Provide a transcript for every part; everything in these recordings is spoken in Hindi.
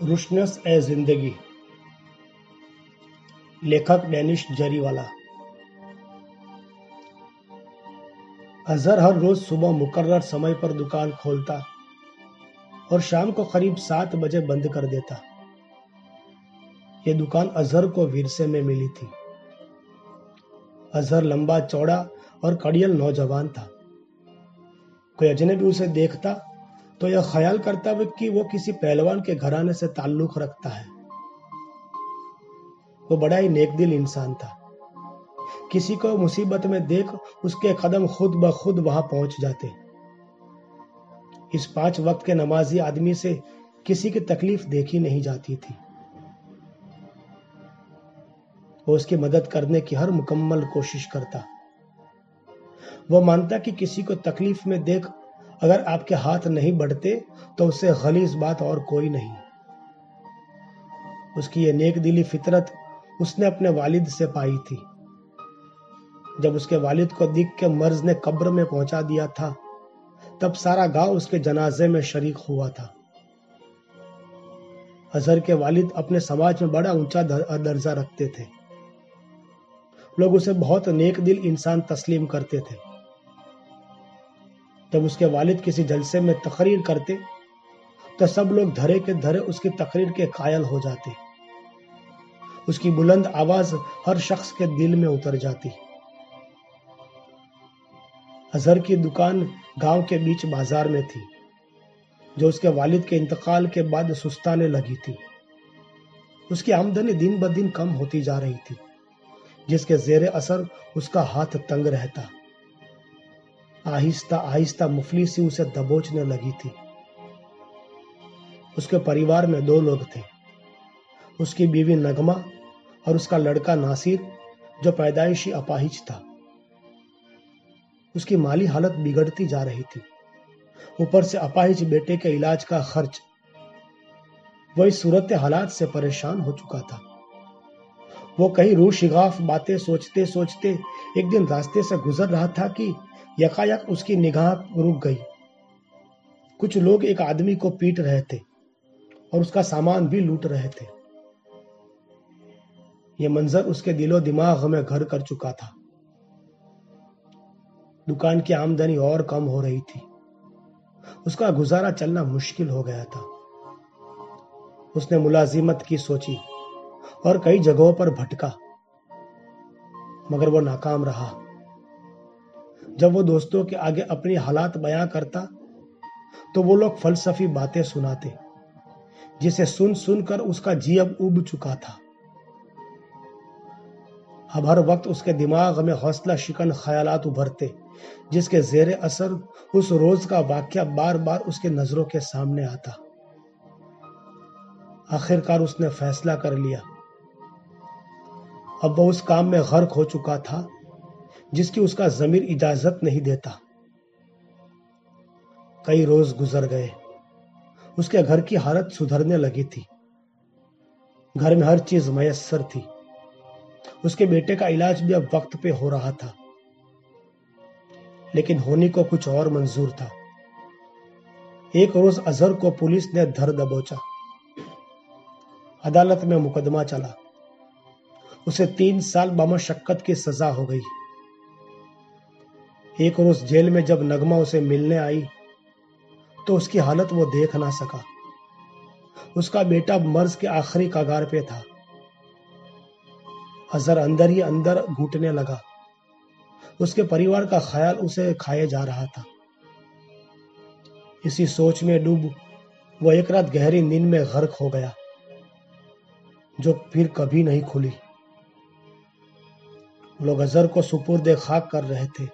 रुशनेस ए जिंदगी, लेखक डेनिश जरीवाला। अजहर हर रोज सुबह मुकर्रर समय पर दुकान खोलता और शाम को करीब 7 बजे बंद कर देता। यह दुकान अजहर को विरसे में मिली थी। अजहर लंबा चौड़ा और कड़ियल नौजवान था। कोई अजनबी उसे देखता तो यह ख्याल करता कि वो किसी पहलवान के घराने से ताल्लुक रखता है। वो बड़ा ही नेकदिल इंसान था। किसी को मुसीबत में देख उसके कदम खुद ब खुद वहां पहुंच जाते। इस 5 वक्त के नमाजी आदमी से किसी की तकलीफ देखी नहीं जाती थी। वो उसकी मदद करने की हर मुकम्मल कोशिश करता। वो मानता कि किसी को तकलीफ में देख अगर आपके हाथ नहीं बढ़ते तो उससे गलीज बात और कोई नहीं। उसकी ये नेक दिली फितरत उसने अपने वालिद से पाई थी। जब उसके वालिद को दिख के मर्ज ने कब्र में पहुंचा दिया था, तब सारा गांव उसके जनाजे में शरीक हुआ था। अजहर के वालिद अपने समाज में बड़ा ऊंचा दर्जा रखते थे। लोग उसे बहुत नेक दिल इंसान तस्लीम करते थे। जब उसके वालिद किसी जलसे में तकरीर करते तो सब लोग धरे के धरे उसकी तकरीर के कायल हो जाते। उसकी बुलंद आवाज हर शख्स के दिल में उतर जाती। अजहर की दुकान गांव के बीच बाजार में थी, जो उसके वालिद के इंतकाल के बाद सुस्ताने लगी थी। उसकी आमदनी दिन ब दिन कम होती जा रही थी, जिसके जेरे असर उसका हाथ तंग रहता। आहिस्ता आहिस्ता मुफलिसी उसे दबोचने लगी थी। उसके परिवार में 2 लोग थे, उसकी बीवी नगमा और उसका लड़का नासिर, जो पैदाइशी अपाहिज था। उसकी माली हालत बिगड़ती जा रही थी। ऊपर से अपाहिज बेटे के इलाज का खर्च। वो इस सूरत हालात से परेशान हो चुका था। वो कई रूह शिगाफ बातें सोचते सोचते एक दिन रास्ते से गुजर रहा था कि यकायक उसकी निगाह रुक गई। कुछ लोग एक आदमी को पीट रहे थे और उसका सामान भी लूट रहे थे। यह मंजर उसके दिलो दिमाग में घर कर चुका था। दुकान की आमदनी और कम हो रही थी। उसका गुजारा चलना मुश्किल हो गया था। उसने मुलाजिमत की सोची और कई जगहों पर भटका, मगर वो नाकाम रहा। जब वो दोस्तों के आगे अपनी हालात बयां करता तो वो लोग फलसफी बातें सुनाते, जिसे सुन सुनकर उसका जी अब उब चुका था। अब हर वक्त उसके दिमाग में हौसला शिकन ख्यालात उभरते, जिसके जेरे असर उस रोज का वाकया बार बार उसके नजरों के सामने आता। आखिरकार उसने फैसला कर लिया। अब वो उस काम में गर्क हो चुका था जिसकी उसका जमीर इजाजत नहीं देता। कई रोज गुजर गए। उसके घर की हालत सुधरने लगी थी। घर में हर चीज मयस्सर थी। उसके बेटे का इलाज भी अब वक्त पे हो रहा था, लेकिन होने को कुछ और मंजूर था। एक रोज अजहर को पुलिस ने धर दबोचा। अदालत में मुकदमा चला। उसे 3 साल बमशक्कत की सजा हो गई। एक रोज जेल में जब नगमा उसे मिलने आई तो उसकी हालत वो देख ना सका। उसका बेटा मर्ज के आखिरी कगार पे था। अजहर अंदर ही अंदर घुटने लगा। उसके परिवार का ख्याल उसे खाए जा रहा था। इसी सोच में डूब वो एक रात गहरी नींद में गर्क हो गया, जो फिर कभी नहीं खुली। लोग अजहर को सुपुर्द खाक कर रहे थे।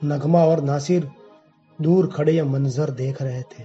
नगमा और नासिर दूर खड़े यह मंजर देख रहे थे।